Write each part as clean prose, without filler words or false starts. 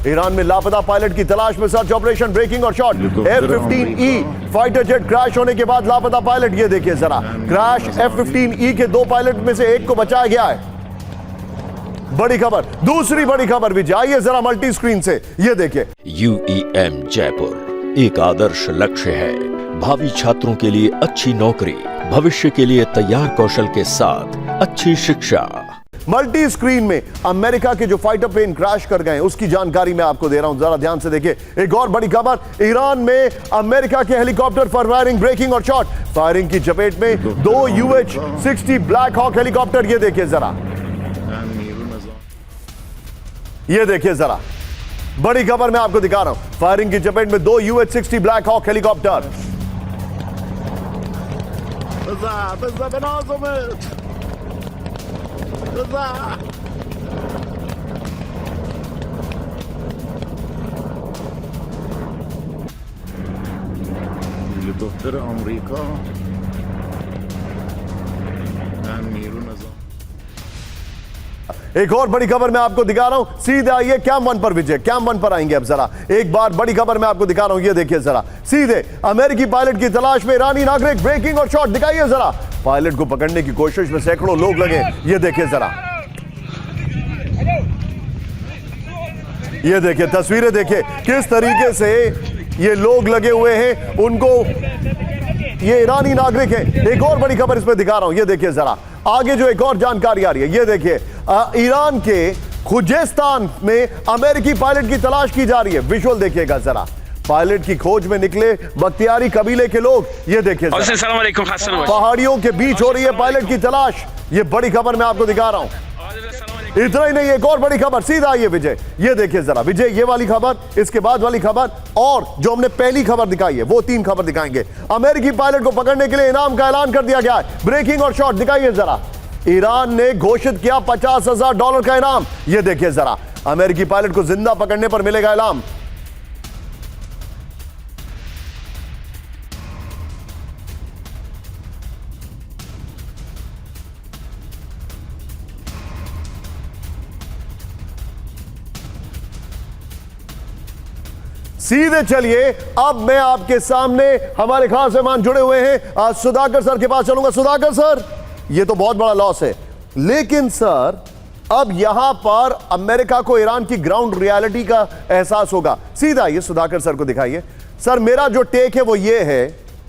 Iran में लापता pilot की तलाश में सर्च ऑपरेशन, ब्रेकिंग और shot. F-15E fighter jet crash होने के बाद लापता पायलट, ये देखिए जरा, क्रैश F-15E के 2 पायलट में से एक को बचाया गया है। बड़ी खबर, दूसरी बड़ी खबर भी आइए जरा मल्टी स्क्रीन से, ये देखिए। UEM जयपुर एक आदर्श लक्ष्य है। भावी छात्रों के लिए अच्छी नौकरी, भविष्य के लिए तैयार कौशल के साथ अच्छी शिक्षा। मल्टी स्क्रीन में अमेरिका के जो फाइटर प्लेन क्रैश कर गए उसकी जानकारी मैं आपको दे रहा हूं, जरा ध्यान से देखिए। एक और बड़ी खबर, ईरान में अमेरिका के हेलीकॉप्टर पर फायरिंग, ब्रेकिंग और शॉट। फायरिंग की चपेट में 2 UH-60 ब्लैक हॉक हेलीकॉप्टर, ये देखिए जरा, ये देखिए जरा, बड़ी खबर मैं आपको दिखा रहा हूं। फायरिंग की चपेट में 2 UH-60 black hawk helicopter. Helicopter America एक और बड़ी खबर मैं आपको दिखा रहा हूं, सीधे आइए कैम 1 पर विजय, कैम 1 पर आएंगे अब जरा। एक बार बड़ी खबर मैं आपको दिखा रहा हूं, ये देखिए जरा, सीधे अमेरिकी पायलट की तलाश में ईरानी नागरिक, ब्रेकिंग और शॉट दिखाइए जरा। पायलट को पकड़ने की कोशिश में सैकड़ों लोग लगे, ये देखिए जरा, ये देखिए तस्वीरें, देखिए किस तरीके से ये लोग लगे हुए हैं उनको, ये ईरानी नागरिक है। एक और बड़ी खबर इसमें दिखा रहा हूं, ये देखिए जरा, आगे जो एक और जानकारी आ रही है, ये देखिए, ईरान के खुजेस्तान में अमेरिकी पायलट की तलाश की जा रही है। विजुअल देखिएगा जरा, पायलट की खोज में निकले बख्तियारी कबीले के लोग, ये देखिए पहाड़ियों के बीच हो रही है पायलट की तलाश। ये बड़ी खबर मैं आपको दिखा रहा हूं। इतना ही नहीं, एक और बड़ी खबर, सीधा आइए विजय, ये देखिए जरा विजय, ये वाली खबर, इसके बाद वाली खबर और जो हमने पहली खबर दिखाई है वो 3 खबर दिखाएंगे। अमेरिकी पायलट को पकड़ने के लिए इनाम का ऐलान कर दिया गया है, ब्रेकिंग और शॉट दिखाइए जरा। ईरान ने घोषित किया $50,000 का इनाम, ये देखिए जरा, अमेरिकी पायलट को जिंदा पकड़ने पर मिलेगा इनाम। सीधे चलिए, अब मैं आपके सामने हमारे खास मेहमान जुड़े हुए हैं, सुधाकर सर के पास चलूंगा। सुधाकर सर, ये तो बहुत बड़ा लॉस है, लेकिन सर अब यहां पर अमेरिका को ईरान की ग्राउंड रियलिटी का एहसास होगा। सीधा आइए सुधाकर सर को दिखाइए। सर मेरा जो टेक है वो ये है,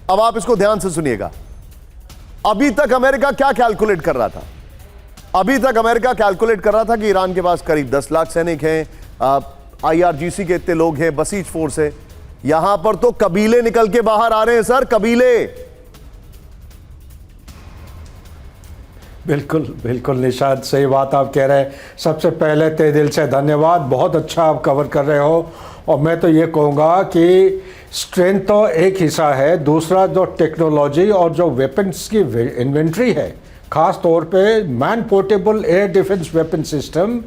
अब आप इसको ध्यान से सुनिएगा। अभी तक अमेरिका क्या कैलकुलेट कर रहा था? अभी तक अमेरिका कैलकुलेट कर रहा था कि ईरान के पास करीब 10 लाख सैनिक हैं, IRGC के इतने लोग हैं, बसीज फोर्स है। यहां पर तो कबीले निकल के बाहर आ रहे हैं सर, कबीले। बिल्कुल बिल्कुल निशाद, सही बात आप कह रहे हैं। सबसे पहले तहे दिल से धन्यवाद, बहुत अच्छा आप कवर कर रहे हो। और मैं तो ये कहूँगा कि स्ट्रेंथ तो एक हिस्सा है, दूसरा जो टेक्नोलॉजी और जो वेपन्स की इन्वेंट्री है, ख़ास तौर पे man portable air defence weapon system,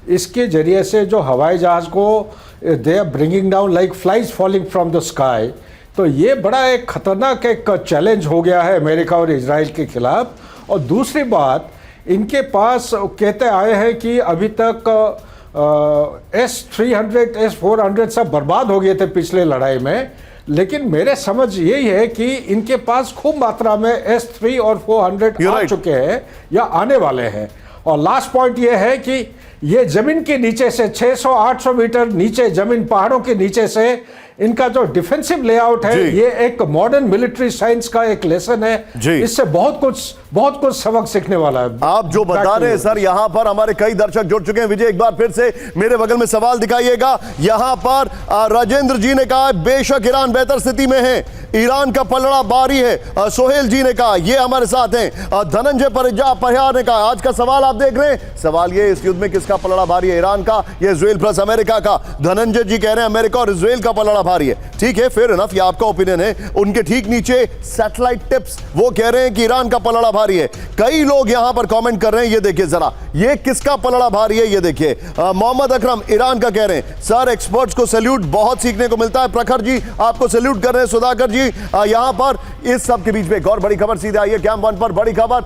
इसके ज़रिए से जो हवाई जहाज़ को they are bringing down like flies falling from the sky, तो ये बड़ा एक ख़तरनाक एक चैलेंज हो गया है अमेरिका और इजराइल के ख़िलाफ़। और दूसरी बात, इनके पास कहते आए हैं कि अभी तक S-300 S-400 सब बर्बाद हो गए थे पिछले लड़ाई में, लेकिन मेरे समझ यही है कि इनके पास खूब मात्रा में S-3 और 400 आ चुके हैं या आने वाले हैं। और लास्ट पॉइंट ये है कि ये जमीन के नीचे से 600-800 मीटर नीचे, जमीन पहाड़ों के नीचे से इनका जो डिफेंसिव लेआउट है, ये एक मॉडर्न मिलिट्री साइंस का एक लेसन है। इससे बहुत कुछ सबक सीखने वाला है। आप जो बता रहे हैं सर, यहां पर हमारे कई दर्शक जुड़ चुके हैं। विजय, एक बार फिर से मेरे बगल में सवाल दिखाइएगा। यहां पर राजेंद्र जी ने कहा बेशक ईरान बेहतर स्थिति में है, ईरान का पलड़ा भारी है। सोहेल जी ने कहा, ये हमारे साथ हैं। धनंजय परिहार ने कहा, आज का सवाल आप देख रहे हैं, सवाल ये इस युद्ध में किसका पलड़ा भारी है, ईरान का या इजराइल प्लस अमेरिका का? धनंजय जी कह रहे हैं अमेरिका और इजराइल का पलड़ा भारी है। ठीक है, फेयर इनफ, ये आपका ओपिनियन है। उनके ठीक नीचे सैटेलाइट टिप्स, वो कह रहे हैं कि ईरान का पलड़ा भारी है। कई लोग यहां पर कमेंट कर रहे हैं, ये देखिए जरा, ये किसका पलड़ा भारी है, ये देखिए। मोहम्मद अकरम ईरान का कह रहे हैं। सर एक्सपर्ट्स को सैल्यूट, बहुत सीखने को मिलता है। प्रखर जी आपको सैल्यूट कर रहे हैं। सुधाकर जी यहां पर इस सब के बीच में एक और बड़ी खबर, सीधे आइए कैम 1 पर बड़ी खबर।